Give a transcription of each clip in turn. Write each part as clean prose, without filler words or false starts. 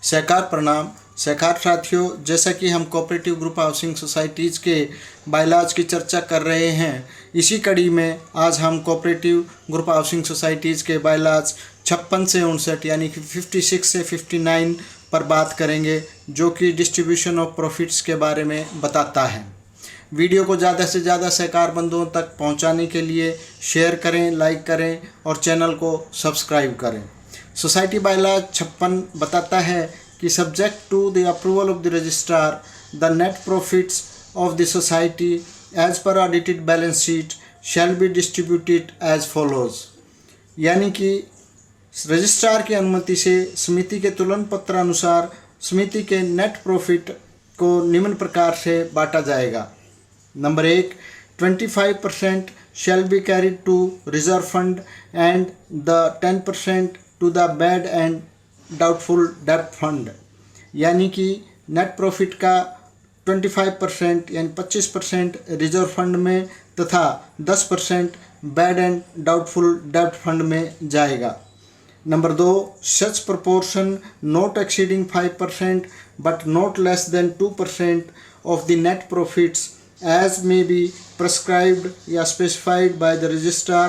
सहकार प्रणाम। सहकार साथियों, जैसा कि हम कोऑपरेटिव ग्रुप हाउसिंग सोसाइटीज़ के बायलॉज की चर्चा कर रहे हैं, इसी कड़ी में आज हम कोऑपरेटिव ग्रुप हाउसिंग सोसाइटीज़ के बायलॉज 56 से 59 यानी कि 56 से 59 पर बात करेंगे, जो कि डिस्ट्रीब्यूशन ऑफ प्रॉफिट्स के बारे में बताता है। वीडियो को ज़्यादा से ज़्यादा सहकार बंधुओं तक पहुंचाने के लिए शेयर करें, लाइक करें और चैनल को सब्सक्राइब करें। सोसाइटी बायलॉज 56 बताता है कि subject to the approval of the registrar, the net profits of the society as per audited balance sheet shall be distributed as follows. यानी कि रजिस्ट्रार की अनुमति से समिति के तुलन पत्र अनुसार समिति के नेट प्रॉफिट को निम्न प्रकार से बांटा जाएगा। Number 1, 25% shall be carried to reserve fund and the 10% to the bad and doubtful debt fund। यानी कि नेट प्रॉफिट का 25% यानी 25% रिजर्व फंड में तथा 10% बैड एंड डाउटफुल डेब्ट फंड में जाएगा। Number 2, such proportion not exceeding 5% but not less than 2% of the net profits as may be prescribed या specified by the registrar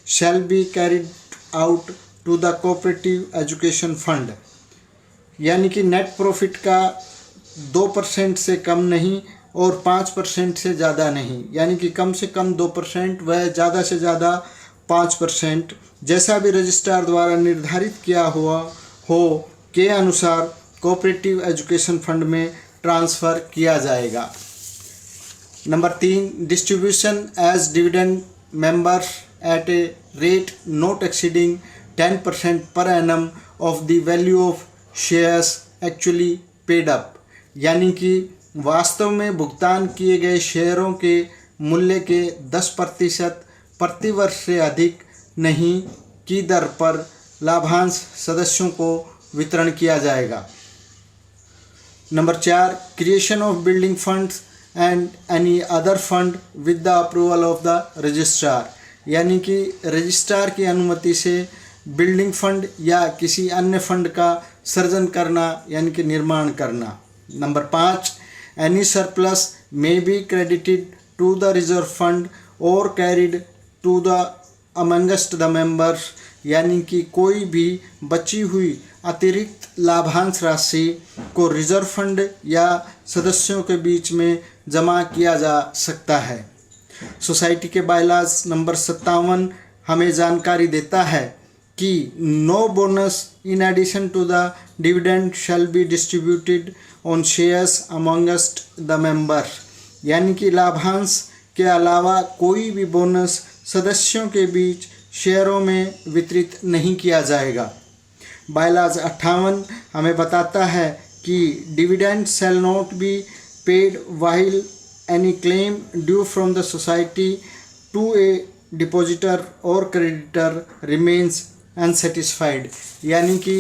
shall be carried out to the cooperative education fund। यानी कि net profit का 2% से कम नहीं और 5% से ज़्यादा नहीं, यानी कि कम से कम 2% व ज़्यादा से ज़्यादा 5%, जैसा भी रजिस्ट्रार द्वारा निर्धारित किया हुआ हो के अनुसार कोऑपरेटिव एजुकेशन फंड में ट्रांसफ़र किया जाएगा। Number 3, distribution as dividend members at a rate not exceeding 10% per annum of the value of shares actually paid up. यानी कि वास्तव में भुगतान किए गए शेयरों के मूल्य के 10% प्रतिवर्ष से अधिक नहीं की दर पर लाभांश सदस्यों को वितरण किया जाएगा। Number 4, creation of building funds and any other fund with the approval of the registrar. यानी कि रजिस्ट्रार की अनुमति से बिल्डिंग फंड या किसी अन्य फंड का सृजन करना यानी कि निर्माण करना। Number 5, any surplus may be credited to the reserve fund और carried to the amongst the members. यानी कि कोई भी बची हुई अतिरिक्त लाभांश राशि को रिजर्व फंड या सदस्यों के बीच में जमा किया जा सकता है। सोसाइटी के बायलॉज नंबर 57 हमें जानकारी देता है कि no bonus in addition to the dividend shall be distributed on shares amongst the member. यानी कि लाभांश के अलावा कोई भी बोनस सदस्यों के बीच शेयरों में वितरित नहीं किया जाएगा। बायलॉज 58 हमें बताता है कि dividend shall not be paid while any claim due from the society to a depositor और क्रेडिटर रिमेन्स अनसेटिस्फाइड। यानी कि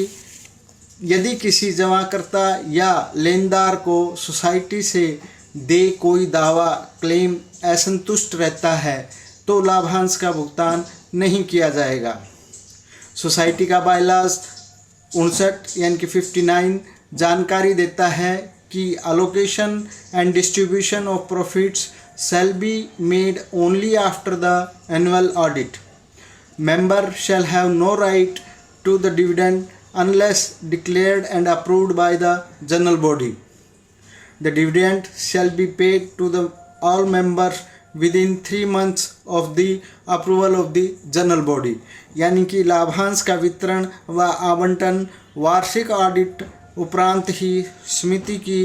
यदि किसी जमाकर्ता या लेनदार को सोसाइटी से दे कोई दावा क्लेम असंतुष्ट रहता है तो लाभांश का भुगतान नहीं किया जाएगा। सोसाइटी का बायलॉज 59 यानी कि 59 जानकारी देता है कि allocation and distribution of profits shall be made only after the annual audit. Member shall have no right to the dividend unless declared and approved by the general body। The dividend shall be paid to the all members within 3 months of the approval of the general body। यानी कि लाभांश का वितरण व आवंटन वार्षिक audit उपरांत ही समिति की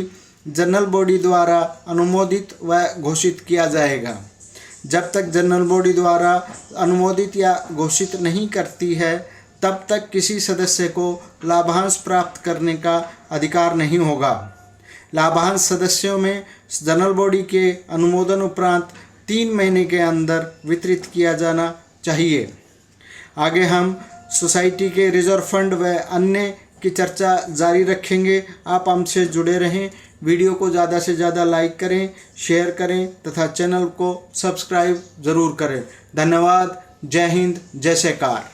जनरल बॉडी द्वारा अनुमोदित व घोषित किया जाएगा। जब तक जनरल बॉडी द्वारा अनुमोदित या घोषित नहीं करती है तब तक किसी सदस्य को लाभांश प्राप्त करने का अधिकार नहीं होगा। लाभांश सदस्यों में जनरल बॉडी के अनुमोदन उपरांत 3 महीने के अंदर वितरित किया जाना चाहिए। आगे हम सोसाइटी के रिजर्व फंड व अन्य की चर्चा जारी रखेंगे। आप हमसे जुड़े रहें। वीडियो को ज़्यादा से ज़्यादा लाइक करें, शेयर करें तथा चैनल को सब्सक्राइब ज़रूर करें। धन्यवाद। जय हिंद, जय सहकार।